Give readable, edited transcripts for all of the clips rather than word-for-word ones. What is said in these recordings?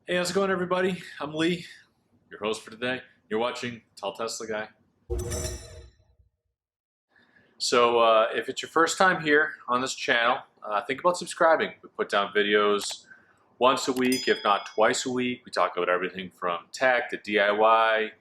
Hey, how's it going, everybody? I'm Lee, your host for today. You're watching Tell Tesla Guy. So, if it's your first time here on this channel, think about subscribing. We put down videos once a week, if not twice a week. We talk about everything from tech to DIY,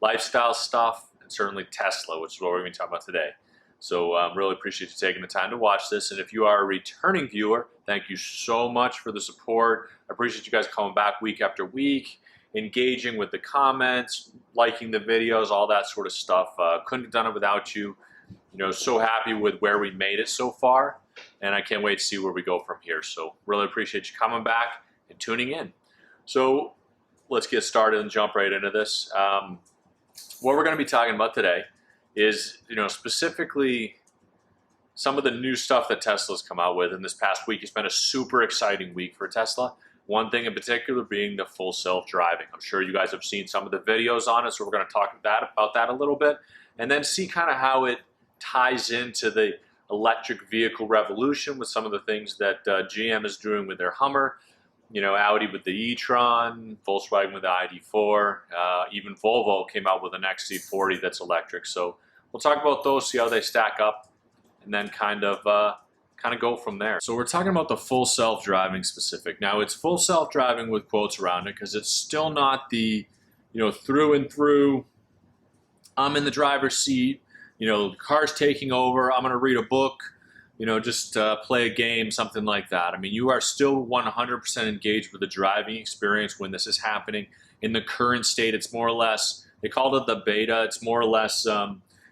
lifestyle stuff, and certainly Tesla, which is what we're going to be talking about today. So, really appreciate you taking the time to watch this. And if you are a returning viewer, thank you so much for the support. I appreciate you guys coming back week after week, engaging with the comments, liking the videos, all that sort of stuff. Couldn't have done it without you. So happy with where we made it so far, and I can't wait to see where we go from here. So really appreciate you coming back and tuning in. So let's get started and jump right into this. What we're going to be talking about today is, specifically some of the new stuff that Tesla's come out with in this past week. It's been a super exciting week for Tesla. One thing in particular being the full self-driving. I'm sure you guys have seen some of the videos on it, so we're going to talk about that a little bit, and then see kind of how it ties into the electric vehicle revolution with some of the things that GM is doing with their Hummer, Audi with the e-tron, Volkswagen with the ID4, even Volvo came out with an XC40 that's electric. So we'll talk about those, see how they stack up, and then kind of go from there. So we're talking about the full self-driving specific. Now it's full self-driving with quotes around it because it's still not the, through and through, I'm in the driver's seat, the car's taking over, I'm going to read a book, just play a game, something like that. I mean, you are still 100% engaged with the driving experience when this is happening. In the current state, it's more or less, they called it the beta, it's more or less,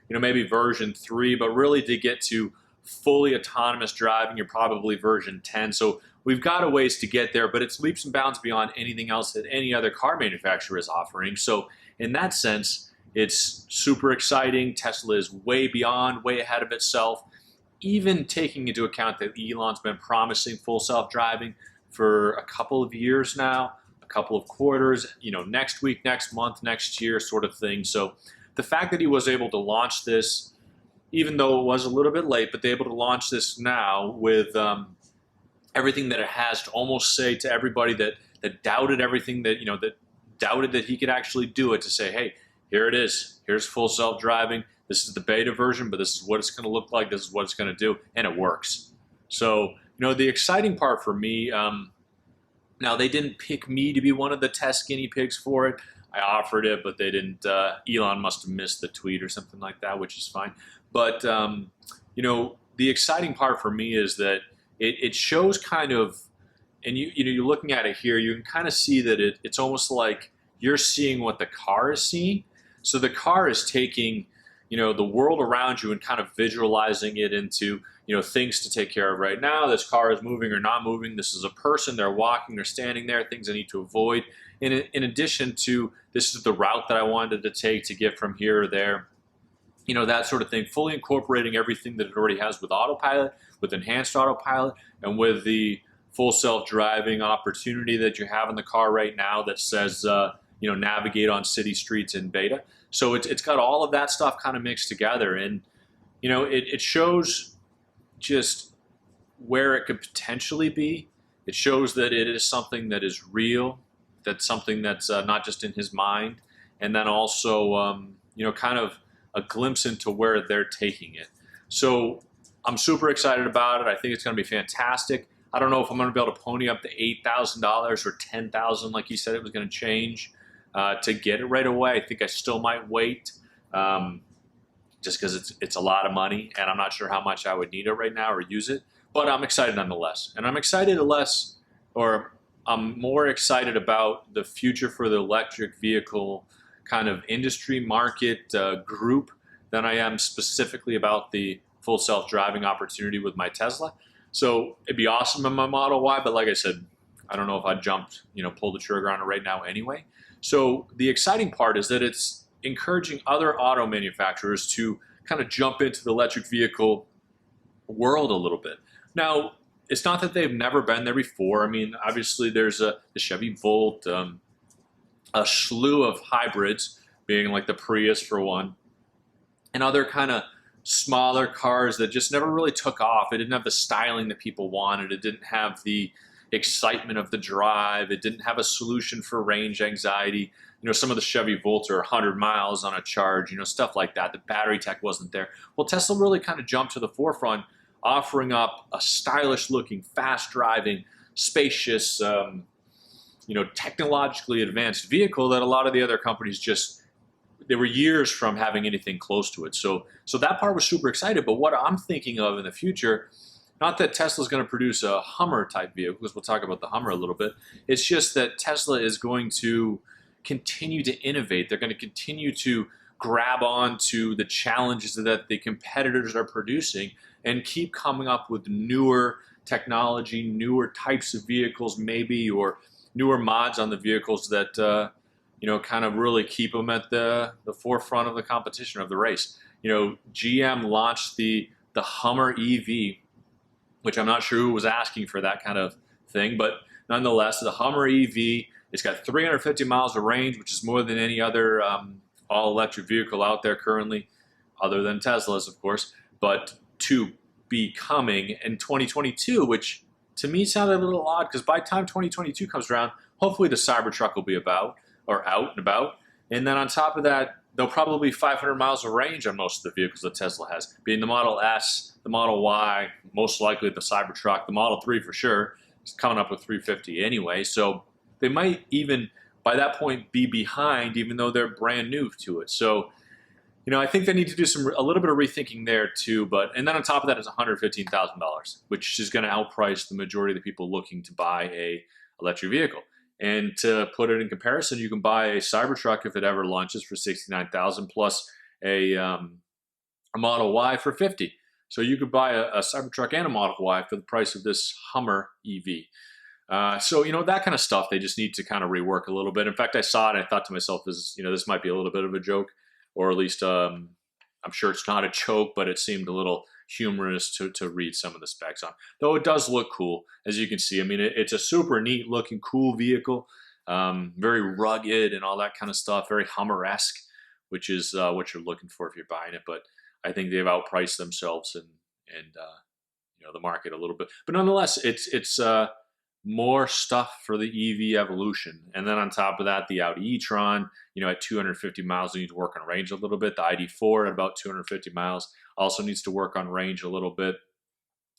maybe version 3, but really to get to fully autonomous driving, you're probably version 10. So we've got a ways to get there, but it's leaps and bounds beyond anything else that any other car manufacturer is offering. So in that sense, it's super exciting. Tesla is way beyond, way ahead of itself, even taking into account that Elon's been promising full self-driving for a couple of years now, a couple of quarters, next week, next month, next year sort of thing. So the fact that he was able to launch this, even though it was a little bit late, but they're able to launch this now with everything that it has to almost say to everybody that doubted everything that, that doubted that he could actually do it, to say, hey, here it is. Here's full self-driving. This is the beta version, but this is what it's going to look like. This is what it's going to do, and it works. So, the exciting part for me, now they didn't pick me to be one of the test guinea pigs for it. I offered it, but they didn't. Elon must have missed the tweet or something like that, which is fine. But, the exciting part for me is that it shows kind of, and you're looking at it here, you can kind of see that it's almost like you're seeing what the car is seeing. So the car is taking, the world around you and kind of visualizing it into, things to take care of right now. This car is moving or not moving. This is a person. They're walking. They're standing there. Things I need to avoid. In addition to, this is the route that I wanted to take to get from here or there. That sort of thing. Fully incorporating everything that it already has with Autopilot, with enhanced Autopilot, and with the full self-driving opportunity that you have in the car right now that says, navigate on city streets in beta. So it's got all of that stuff kind of mixed together, and it shows just where it could potentially be. It shows that it is something that is real, that's something that's not just in his mind, and then also kind of a glimpse into where they're taking it. So I'm super excited about it. I think it's going to be fantastic. I don't know if I'm going to be able to pony up to $8,000 or $10,000 like he said it was going to change. To get it right away. I think I still might wait, just because it's a lot of money, and I'm not sure how much I would need it right now or use it. But I'm excited nonetheless, and I'm more excited about the future for the electric vehicle kind of industry market group than I am specifically about the full self-driving opportunity with my Tesla. So it'd be awesome in my Model Y, but like I said, I don't know if I'd pull the trigger on it right now anyway. So the exciting part is that it's encouraging other auto manufacturers to kind of jump into the electric vehicle world a little bit. Now, it's not that they've never been there before. I mean, obviously there's the Chevy Volt, a slew of hybrids, being like the Prius for one, and other kind of smaller cars that just never really took off. It didn't have the styling that people wanted. It didn't have the excitement of the drive. It didn't have a solution for range anxiety. You know, some of the Chevy Volts are 100 miles on a charge, you know, stuff like that. The battery tech wasn't there. Well, Tesla really kind of jumped to the forefront, offering up a stylish looking, fast driving, spacious, you know, technologically advanced vehicle that a lot of the other companies just, they were years from having anything close to it. So that part was super excited. But what I'm thinking of in the future, not that Tesla's going to produce a Hummer type vehicle, because we'll talk about the Hummer a little bit. It's just that Tesla is going to continue to innovate. They're going to continue to grab on to the challenges that the competitors are producing and keep coming up with newer technology, newer types of vehicles maybe, or newer mods on the vehicles that you know, kind of really keep them at the forefront of the competition, of the race. You know, GM launched the Hummer EV, which I'm not sure who was asking for that kind of thing, but nonetheless, the Hummer EV, it's got 350 miles of range, which is more than any other all-electric vehicle out there currently, other than Tesla's, of course, but to be coming in 2022, which to me sounded a little odd, because by the time 2022 comes around, hopefully the Cybertruck will be out and about. And then on top of that, there'll probably be 500 miles of range on most of the vehicles that Tesla has, being the Model S, the Model Y, most likely the Cybertruck, the Model 3 for sure. It's coming up with 350 anyway. So they might even, by that point, be behind, even though they're brand new to it. So, you know, I think they need to do a little bit of rethinking there too. And then on top of that is $115,000, which is going to outprice the majority of the people looking to buy a electric vehicle. And to put it in comparison, you can buy a Cybertruck if it ever launches for $69,000 plus a Model Y for $50,000. So you could buy a Cybertruck and a Model Y for the price of this Hummer EV. So, you know, that kind of stuff, they just need to kind of rework a little bit. In fact, I saw it and I thought to myself, you know, this might be a little bit of a joke, or at least I'm sure it's not a joke, but it seemed a little humorous to read some of the specs on. Though it does look cool, as you can see. I mean, it's a super neat looking, cool vehicle, very rugged and all that kind of stuff, very Hummer-esque, which is what you're looking for if you're buying it. But I think they've outpriced themselves and you know, the market a little bit. But nonetheless, it's more stuff for the EV evolution. And then on top of that, the Audi e-tron, you know, at 250 miles, you need to work on range a little bit. The ID4 at about 250 miles also needs to work on range a little bit.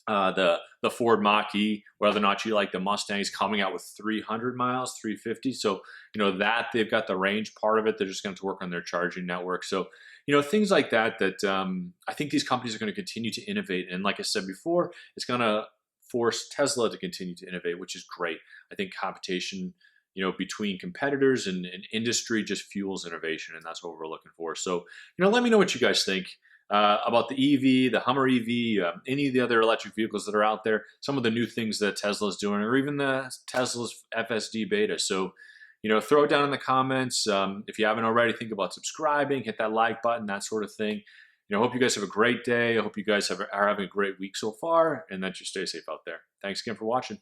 The Ford Mach-E, whether or not you like the Mustang, is coming out with 300 miles, 350. So, you know, that they've got the range part of it. They're just going to work on their charging network. So, you know, things like that I think these companies are going to continue to innovate. And like I said before, it's going to force Tesla to continue to innovate, which is great. I think competition, you know, between competitors and industry just fuels innovation, and that's what we're looking for. So, you know, let me know what you guys think about the EV, the Hummer EV, any of the other electric vehicles that are out there, some of the new things that Tesla's doing, or even the Tesla's FSD beta. So, you know, throw it down in the comments. If you haven't already, think about subscribing, hit that like button, that sort of thing. You know, I hope you guys have a great day. I hope you guys are having a great week so far, and that you stay safe out there. Thanks again for watching.